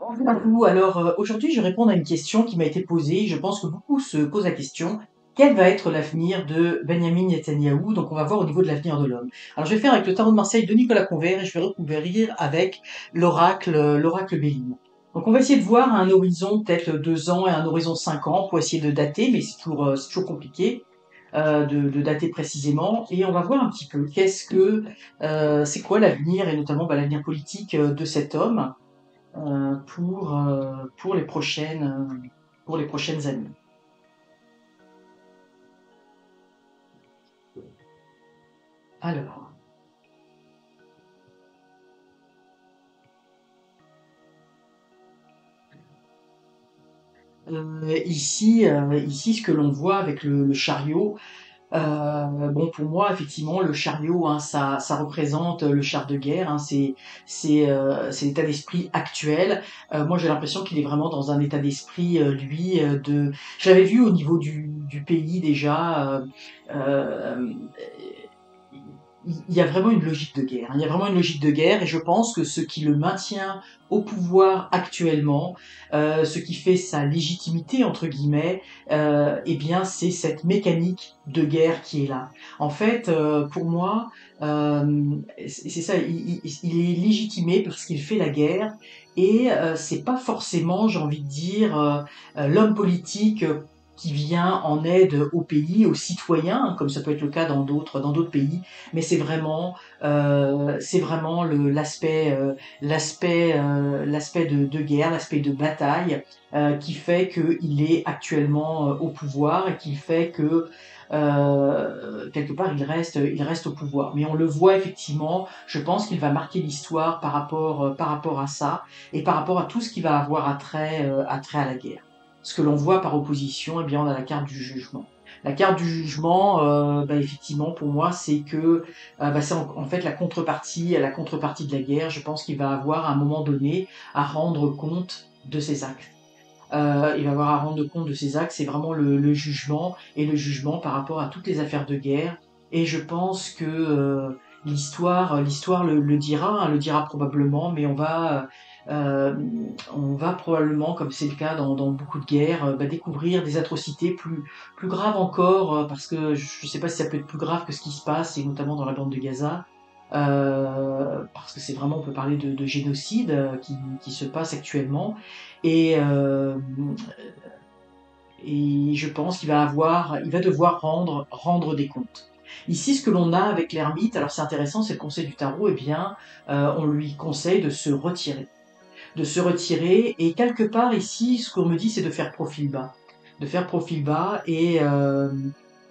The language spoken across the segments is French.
Bonjour à vous. Alors, aujourd'hui, je réponds à une question qui m'a été posée. Je pense que beaucoup se posent la question. Quel va être l'avenir de Benjamin Netanyahou? Donc, on va voir au niveau de l'avenir de l'homme. Alors, je vais faire avec le tarot de Marseille de Nicolas Convert et je vais recouvrir avec l'oracle Béline. Donc, on va essayer de voir à un horizon peut-être 2 ans et un horizon 5 ans pour essayer de dater, mais c'est toujours compliqué de dater précisément. Et on va voir un petit peu c'est quoi l'avenir et notamment l'avenir politique de cet homme pour pour les prochaines années. Alors, ici, ce que l'on voit avec le chariot, bon, pour moi, effectivement, le chariot, hein, ça représente le char de guerre, hein, c'est l'état d'esprit actuel. Moi, j'ai l'impression qu'il est vraiment dans un état d'esprit, lui, de. J'avais vu au niveau du pays déjà. Euh, il y a vraiment une logique de guerre, hein. Il y a vraiment une logique de guerre et je pense que ce qui le maintient au pouvoir actuellement, ce qui fait sa légitimité entre guillemets, eh bien c'est cette mécanique de guerre qui est là. En fait, pour moi, c'est ça, il est légitimé parce qu'il fait la guerre et c'est pas forcément, j'ai envie de dire, l'homme politique qui vient en aide au pays, aux citoyens, comme ça peut être le cas dans d'autres pays, mais c'est vraiment l'aspect de guerre, l'aspect de bataille qui fait qu'il est actuellement au pouvoir et qui fait que quelque part il reste au pouvoir. Mais on le voit effectivement, je pense qu'il va marquer l'histoire par rapport à ça et par rapport à tout ce qui va avoir attrait à la guerre. Ce que l'on voit par opposition, eh bien on a la carte du jugement. La carte du jugement, effectivement, pour moi, c'est que c'est en fait la contrepartie de la guerre. Je pense qu'il va avoir à un moment donné à rendre compte de ses actes. Il va avoir à rendre compte de ses actes. C'est vraiment le jugement et le jugement par rapport à toutes les affaires de guerre. Et je pense que l'histoire le dira, hein, le dira probablement, mais euh, on va probablement, comme c'est le cas dans beaucoup de guerres, découvrir des atrocités plus graves encore, parce que je ne sais pas si ça peut être plus grave que ce qui se passe, et notamment dans la bande de Gaza, parce que c'est vraiment, on peut parler de génocide qui se passe actuellement, et, euh, et je pense il va devoir rendre des comptes. Ici, ce que l'on a avec l'ermite, alors c'est intéressant, c'est le conseil du tarot, eh bien, on lui conseille de se retirer. Et quelque part ici, ce qu'on me dit, c'est de faire profil bas. De faire profil bas et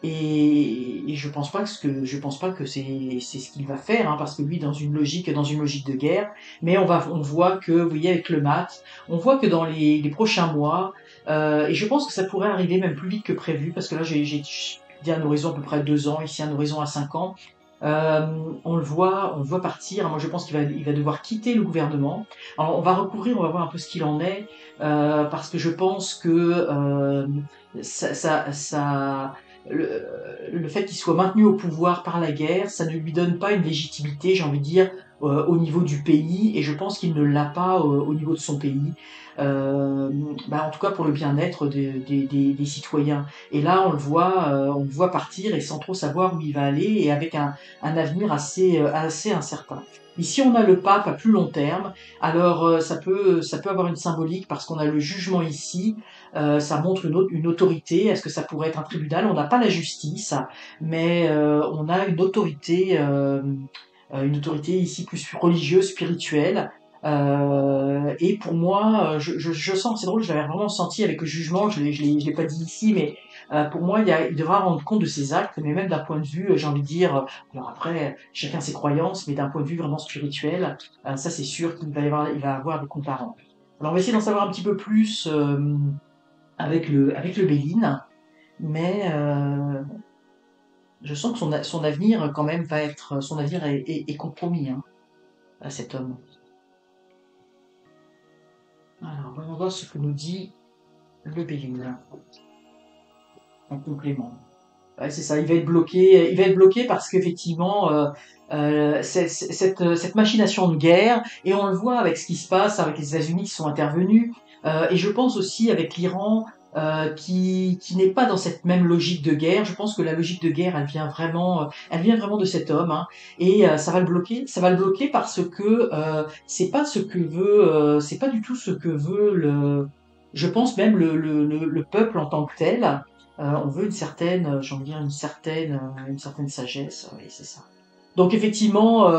je pense pas que c'est ce qu'il va faire, hein, parce que lui, dans une logique de guerre, mais on voit que, vous voyez, avec le mat, on voit que dans les prochains mois, et je pense que ça pourrait arriver même plus vite que prévu, parce que là, j'ai dit un horizon à peu près 2 ans, ici un horizon à 5 ans. On le voit partir. Moi, je pense qu'il va devoir quitter le gouvernement. Alors, on va voir un peu ce qu'il en est, parce que je pense que le, le fait qu'il soit maintenu au pouvoir par la guerre, ça ne lui donne pas une légitimité, j'ai envie de dire, au niveau du pays, et je pense qu'il ne l'a pas au niveau de son pays. Euh, en tout cas pour le bien-être des citoyens. Et là, on le voit partir et sans trop savoir où il va aller et avec un avenir assez incertain. Ici, on a le pape à plus long terme. Alors, ça peut avoir une symbolique parce qu'on a le jugement ici. Ça montre une autorité. Est-ce que ça pourrait être un tribunal? On n'a pas la justice, mais on a une autorité ici plus religieuse, spirituelle. Et pour moi, je sens, c'est drôle, je l'avais vraiment senti avec le jugement. Je l'ai pas dit ici, mais pour moi, il devra rendre compte de ses actes, mais même d'un point de vue, j'ai envie de dire. Alors après, chacun ses croyances, mais d'un point de vue vraiment spirituel, ça c'est sûr qu'il va avoir des comptes à rendre. Alors on va essayer d'en savoir un petit peu plus avec le Béline, mais je sens que son avenir quand même son avenir est compromis, hein, à cet homme. Alors voyons voir ce que nous dit le Béline en complément. Ouais, c'est ça, il va être bloqué parce qu'effectivement, cette machination de guerre, et on le voit avec ce qui se passe avec les États-Unis qui sont intervenus, et je pense aussi avec l'Iran qui n'est pas dans cette même logique de guerre. Je pense que la logique de guerre, elle vient vraiment de cet homme, hein, et ça va le bloquer parce que c'est pas ce que veut, c'est pas du tout ce que veut je pense même le peuple en tant que tel. On veut une certaine, j'ai envie de dire une certaine sagesse. Oui, c'est ça. Donc effectivement,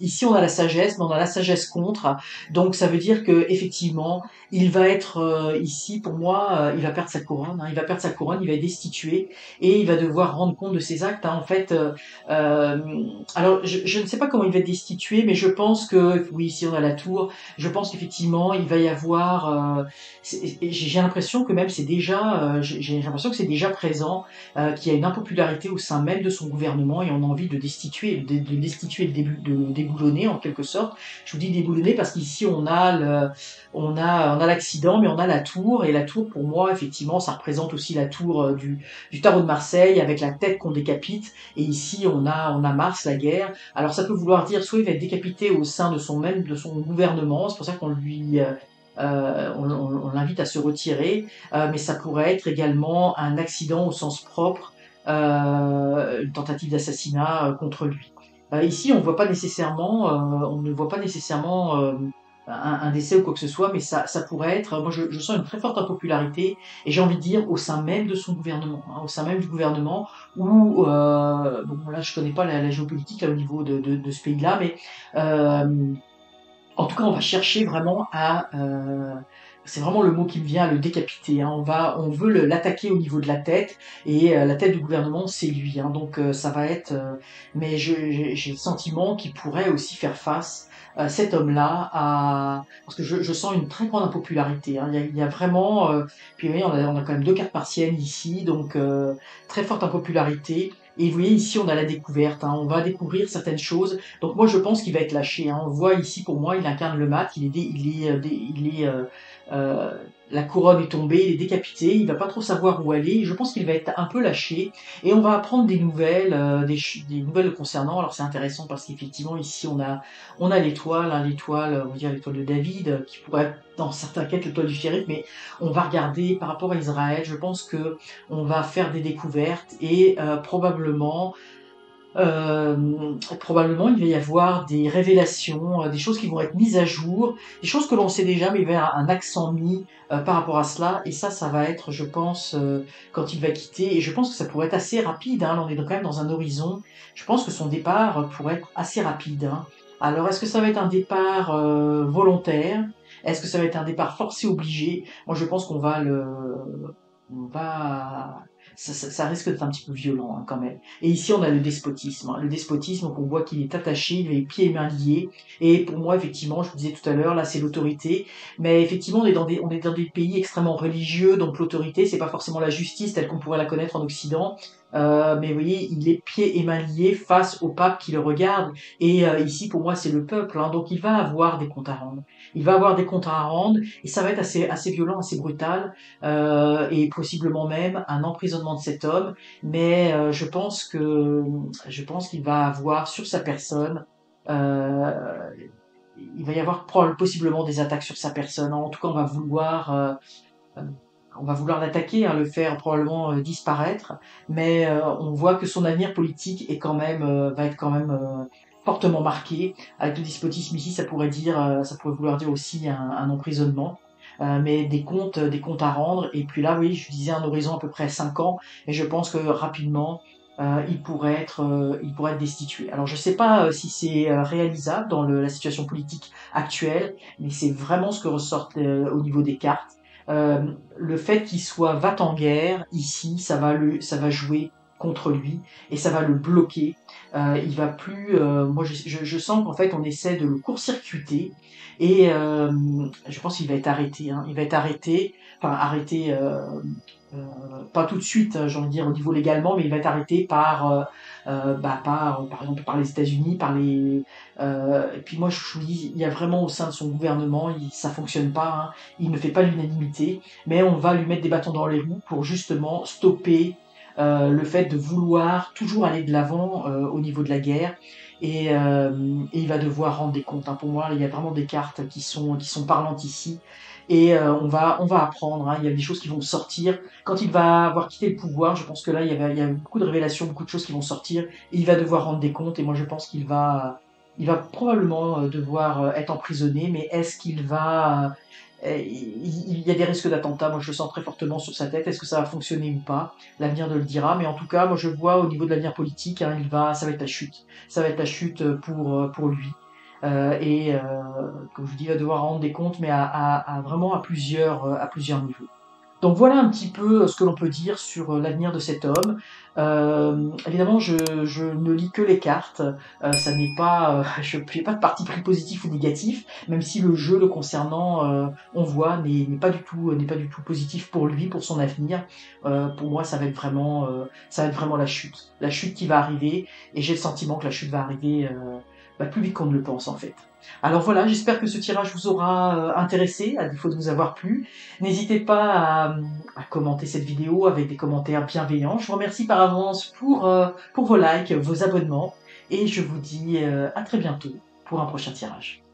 ici on a la sagesse, mais on a la sagesse contre. Donc ça veut dire que effectivement, il va être ici pour moi, il va perdre sa couronne. Hein, il va perdre sa couronne, il va être destitué et il va devoir rendre compte de ses actes. Hein. En fait, euh, alors je ne sais pas comment il va être destitué, mais je pense que oui, ici on a la tour. Je pense qu'effectivement il va y avoir. J'ai l'impression que même c'est déjà, j'ai l'impression que c'est déjà présent, qu'il y a une impopularité au sein même de son gouvernement et on a envie de destituer, de destituer, de le déboulonner en quelque sorte. Je vous dis déboulonner parce qu'ici on a l'accident, mais on a la tour et la tour pour moi effectivement ça représente aussi la tour du tarot de Marseille avec la tête qu'on décapite et ici on a Mars la guerre. Alors ça peut vouloir dire soit il va être décapité au sein de de son gouvernement, c'est pour ça qu'on lui on l'invite à se retirer, mais ça pourrait être également un accident au sens propre, une tentative d'assassinat contre lui. Ici, on ne voit pas nécessairement un décès ou quoi que ce soit, mais ça pourrait être. Moi, je sens une très forte impopularité, et j'ai envie de dire au sein même de son gouvernement, hein, au sein même du gouvernement, où bon là, je connais pas la géopolitique là au niveau de ce pays-là, mais en tout cas, on va chercher vraiment à, c'est vraiment le mot qui me vient, à le décapiter. Hein. On veut l'attaquer au niveau de la tête, et la tête du gouvernement, c'est lui. Hein. Donc ça va être, mais j'ai le sentiment qu'il pourrait aussi faire face, cet homme-là, parce que je sens une très grande impopularité. Hein. Il y a vraiment, puis oui, on a quand même deux cartes martiennes ici, donc très forte impopularité. Et vous voyez ici, on a la découverte. Hein. On va découvrir certaines choses. Donc moi je pense qu'il va être lâché. Hein. On voit ici pour moi, il incarne le mat, la couronne est tombée, il est décapité, il va pas trop savoir où aller. Je pense qu'il va être un peu lâché et on va apprendre des nouvelles, des nouvelles le concernant. Alors c'est intéressant parce qu'effectivement ici on a l'étoile, hein, l'étoile, on va dire l'étoile de David, qui pourrait être dans certains cas l'étoile du shérif, mais on va regarder par rapport à Israël. Je pense que on va faire des découvertes et probablement il va y avoir des révélations, des choses qui vont être mises à jour, des choses que l'on sait déjà, mais il va y avoir un accent mis par rapport à cela, et ça va être, je pense, quand il va quitter, et je pense que ça pourrait être assez rapide, hein, là on est quand même dans un horizon, je pense que son départ pourrait être assez rapide. Hein. Alors est-ce que ça va être un départ volontaire? Est-ce que ça va être un départ forcé obligé? Moi je pense on va, ça risque d'être un petit peu violent hein, quand même. Et ici, on a le despotisme. Hein. Le despotisme, donc on voit qu'il est attaché, il a les pieds et mains liés. Et pour moi, effectivement, je vous disais tout à l'heure, là, c'est l'autorité. Mais effectivement, on est dans des pays extrêmement religieux, donc l'autorité, c'est pas forcément la justice telle qu'on pourrait la connaître en Occident. Mais vous voyez, il est pieds et mains liés face au pape qui le regarde. Et ici, pour moi, c'est le peuple. Hein. Donc, il va avoir des comptes à rendre. Il va avoir des comptes à rendre, et ça va être assez violent, assez brutal, et possiblement même un emprisonnement de cet homme. Mais je pense qu'il va avoir sur sa personne, euh, il va y avoir possiblement des attaques sur sa personne. En tout cas, euh, on va vouloir l'attaquer, hein, le faire probablement disparaître. Mais on voit que son avenir politique est quand même, va être quand même fortement marqué. Avec le despotisme ici, ça pourrait vouloir dire aussi un emprisonnement. Mais des comptes à rendre. Et puis là, oui, je disais un horizon à peu près 5 ans, et je pense que rapidement, il pourrait être destitué. Alors, je sais pas si c'est réalisable dans la situation politique actuelle, mais c'est vraiment ce que ressort au niveau des cartes. Le fait qu'il soit va en guerre ici, ça va jouer contre lui et ça va le bloquer. Il va plus. Moi, je sens qu'en fait, on essaie de le court-circuiter et je pense qu'il va être arrêté. Hein. Il va être arrêté, enfin arrêté, euh, pas tout de suite, j'ai envie de dire au niveau légalement, mais il va être arrêté par exemple, par les États-Unis, et puis moi, je vous dis, il y a vraiment au sein de son gouvernement, ça fonctionne pas. Hein. Il ne fait pas l'unanimité, mais on va lui mettre des bâtons dans les roues pour justement stopper le fait de vouloir toujours aller de l'avant au niveau de la guerre. et il va devoir rendre des comptes, hein. Pour moi, il y a vraiment des cartes qui sont parlantes ici, et on va apprendre, hein. Il y a des choses qui vont sortir. Quand il va avoir quitté le pouvoir, je pense que là, il y a beaucoup de révélations, beaucoup de choses qui vont sortir, et il va devoir rendre des comptes, et moi je pense il va probablement devoir être emprisonné, mais est-ce qu'il va... il y a des risques d'attentat, moi je le sens très fortement sur sa tête. Est-ce que ça va fonctionner ou pas? L'avenir ne le dira, mais en tout cas, moi je vois au niveau de l'avenir politique, hein, ça va être la chute. Ça va être la chute pour lui. Comme je vous dis, il va devoir rendre des comptes, mais vraiment à plusieurs niveaux. Donc voilà un petit peu ce que l'on peut dire sur l'avenir de cet homme. Évidemment, je ne lis que les cartes. Ça n'est pas, je fais pas de parti pris positif ou négatif, même si le jeu le concernant, on voit, n'est pas du tout positif pour lui, pour son avenir. Pour moi, ça va être vraiment la chute qui va arriver, et j'ai le sentiment que la chute va arriver plus vite qu'on ne le pense en fait. Alors voilà, j'espère que ce tirage vous aura intéressé, à défaut de vous avoir plu. N'hésitez pas à commenter cette vidéo avec des commentaires bienveillants. Je vous remercie par avance pour vos likes, vos abonnements, et je vous dis à très bientôt pour un prochain tirage.